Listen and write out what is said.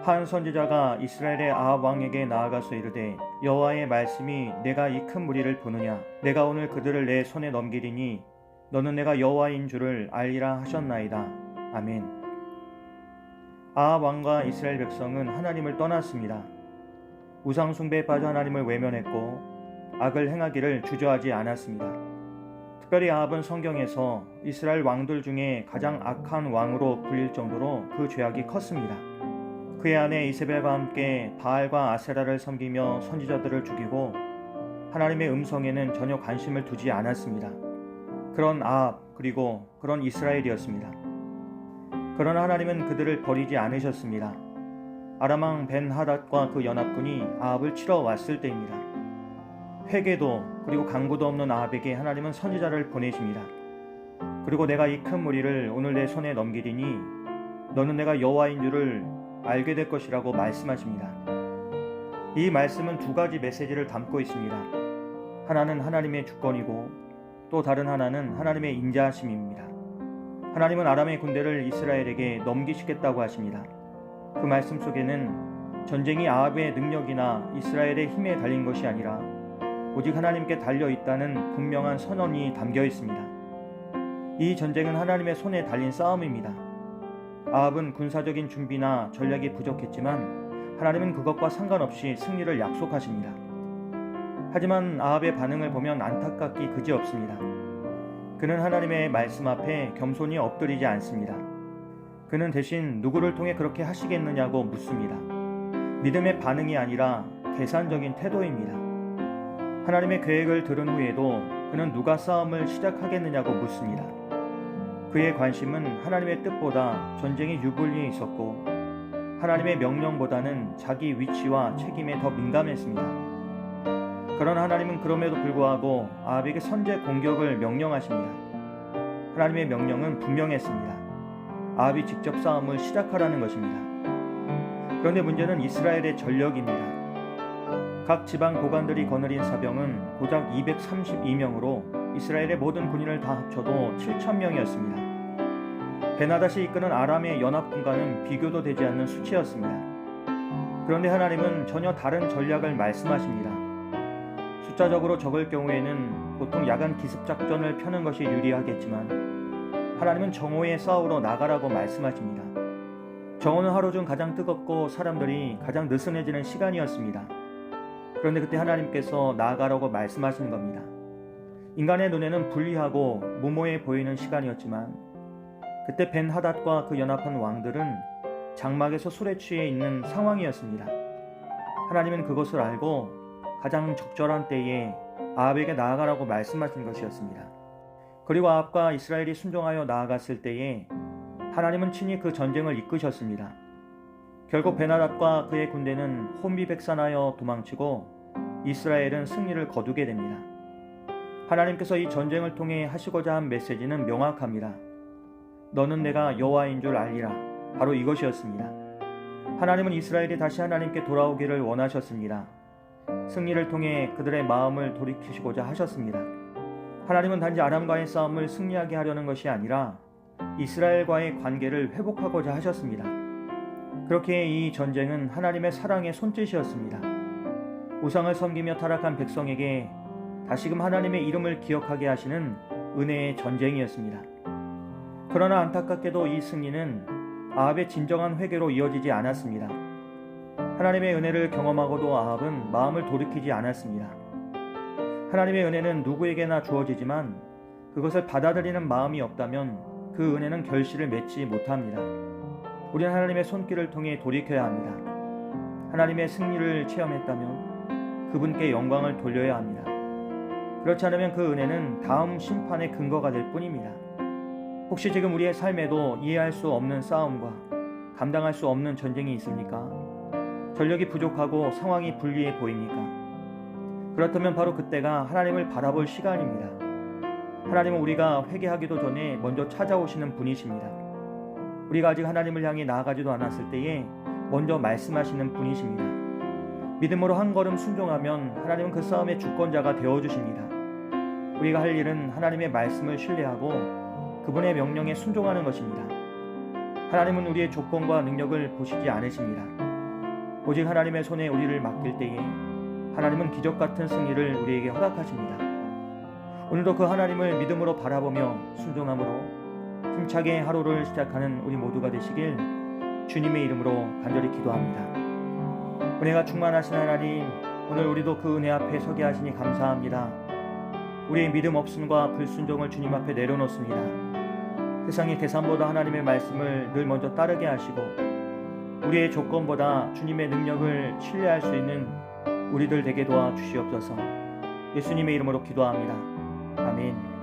한 선지자가 이스라엘의 아합 왕에게 나아가서 이르되 여호와의 말씀이 내가 이 큰 무리를 보느냐 내가 오늘 그들을 내 손에 넘기리니 너는 내가 여호와인 줄을 알리라 하셨나이다. 아멘. 아합 왕과 이스라엘 백성은 하나님을 떠났습니다. 우상 숭배에 빠져 하나님을 외면했고 악을 행하기를 주저하지 않았습니다. 특별히 아합은 성경에서 이스라엘 왕들 중에 가장 악한 왕으로 불릴 정도로 그 죄악이 컸습니다. 그의 아내 이세벨과 함께 바알과 아세라를 섬기며 선지자들을 죽이고 하나님의 음성에는 전혀 관심을 두지 않았습니다. 그런 아합 그리고 그런 이스라엘이었습니다. 그러나 하나님은 그들을 버리지 않으셨습니다. 아람왕 벤하닷과 그 연합군이 아합을 치러 왔을 때입니다. 회개도 그리고 강구도 없는 아합에게 하나님은 선지자를 보내십니다. 그리고 내가 이 큰 무리를 오늘 내 손에 넘기리니 너는 내가 여호와인 줄을 알게 될 것이라고 말씀하십니다. 이 말씀은 두 가지 메시지를 담고 있습니다. 하나는 하나님의 주권이고 또 다른 하나는 하나님의 인자하심입니다. 하나님은 아람의 군대를 이스라엘에게 넘기시겠다고 하십니다. 그 말씀 속에는 전쟁이 아합의 능력이나 이스라엘의 힘에 달린 것이 아니라 오직 하나님께 달려 있다는 분명한 선언이 담겨 있습니다. 이 전쟁은 하나님의 손에 달린 싸움입니다. 아합은 군사적인 준비나 전략이 부족했지만 하나님은 그것과 상관없이 승리를 약속하십니다. 하지만 아합의 반응을 보면 안타깝기 그지없습니다. 그는 하나님의 말씀 앞에 겸손히 엎드리지 않습니다. 그는 대신 누구를 통해 그렇게 하시겠느냐고 묻습니다. 믿음의 반응이 아니라 계산적인 태도입니다. 하나님의 계획을 들은 후에도 그는 누가 싸움을 시작하겠느냐고 묻습니다. 그의 관심은 하나님의 뜻보다 전쟁의 유불리에 있었고 하나님의 명령보다는 자기 위치와 책임에 더 민감했습니다. 그러나 하나님은 그럼에도 불구하고 아합에게 선제 공격을 명령하십니다. 하나님의 명령은 분명했습니다. 아합이 직접 싸움을 시작하라는 것입니다. 그런데 문제는 이스라엘의 전력입니다. 각 지방 고관들이 거느린 사병은 고작 232명으로 이스라엘의 모든 군인을 다 합쳐도 7,000명이었습니다. 베나닷이 이끄는 아람의 연합군과는 비교도 되지 않는 수치였습니다. 그런데 하나님은 전혀 다른 전략을 말씀하십니다. 숫자적으로 적을 경우에는 보통 야간 기습작전을 펴는 것이 유리하겠지만 하나님은 정오에 싸우러 나가라고 말씀하십니다. 정오는 하루 중 가장 뜨겁고 사람들이 가장 느슨해지는 시간이었습니다. 그런데 그때 하나님께서 나아가라고 말씀하시는 겁니다. 인간의 눈에는 불리하고 무모해 보이는 시간이었지만 그때 벤하닷과 그 연합한 왕들은 장막에서 술에 취해 있는 상황이었습니다. 하나님은 그것을 알고 가장 적절한 때에 아합에게 나아가라고 말씀하신 것이었습니다. 그리고 아합과 이스라엘이 순종하여 나아갔을 때에 하나님은 친히 그 전쟁을 이끄셨습니다. 결국 벤하닷과 그의 군대는 혼비백산하여 도망치고 이스라엘은 승리를 거두게 됩니다. 하나님께서 이 전쟁을 통해 하시고자 한 메시지는 명확합니다. 너는 내가 여호와인 줄 알리라. 바로 이것이었습니다. 하나님은 이스라엘이 다시 하나님께 돌아오기를 원하셨습니다. 승리를 통해 그들의 마음을 돌이키시고자 하셨습니다. 하나님은 단지 아람과의 싸움을 승리하게 하려는 것이 아니라 이스라엘과의 관계를 회복하고자 하셨습니다. 그렇게 이 전쟁은 하나님의 사랑의 손짓이었습니다. 우상을 섬기며 타락한 백성에게 다시금 하나님의 이름을 기억하게 하시는 은혜의 전쟁이었습니다. 그러나 안타깝게도 이 승리는 아합의 진정한 회개로 이어지지 않았습니다. 하나님의 은혜를 경험하고도 아합은 마음을 돌이키지 않았습니다. 하나님의 은혜는 누구에게나 주어지지만 그것을 받아들이는 마음이 없다면 그 은혜는 결실을 맺지 못합니다. 우리는 하나님의 손길을 통해 돌이켜야 합니다. 하나님의 승리를 체험했다면 그분께 영광을 돌려야 합니다. 그렇지 않으면 그 은혜는 다음 심판의 근거가 될 뿐입니다. 혹시 지금 우리의 삶에도 이해할 수 없는 싸움과 감당할 수 없는 전쟁이 있습니까? 전력이 부족하고 상황이 불리해 보입니까? 그렇다면 바로 그때가 하나님을 바라볼 시간입니다. 하나님은 우리가 회개하기도 전에 먼저 찾아오시는 분이십니다. 우리가 아직 하나님을 향해 나아가지도 않았을 때에 먼저 말씀하시는 분이십니다. 믿음으로 한 걸음 순종하면 하나님은 그 싸움의 주권자가 되어주십니다. 우리가 할 일은 하나님의 말씀을 신뢰하고 그분의 명령에 순종하는 것입니다. 하나님은 우리의 조건과 능력을 보시지 않으십니다. 오직 하나님의 손에 우리를 맡길 때에 하나님은 기적 같은 승리를 우리에게 허락하십니다. 오늘도 그 하나님을 믿음으로 바라보며 순종함으로 힘차게 하루를 시작하는 우리 모두가 되시길 주님의 이름으로 간절히 기도합니다. 은혜가 충만하신 하나님, 오늘 우리도 그 은혜 앞에 서게 하시니 감사합니다. 우리의 믿음 없음과 불순종을 주님 앞에 내려놓습니다. 세상의 계산보다 하나님의 말씀을 늘 먼저 따르게 하시고 우리의 조건보다 주님의 능력을 신뢰할 수 있는 우리들 되게 도와주시옵소서. 예수님의 이름으로 기도합니다. 아멘.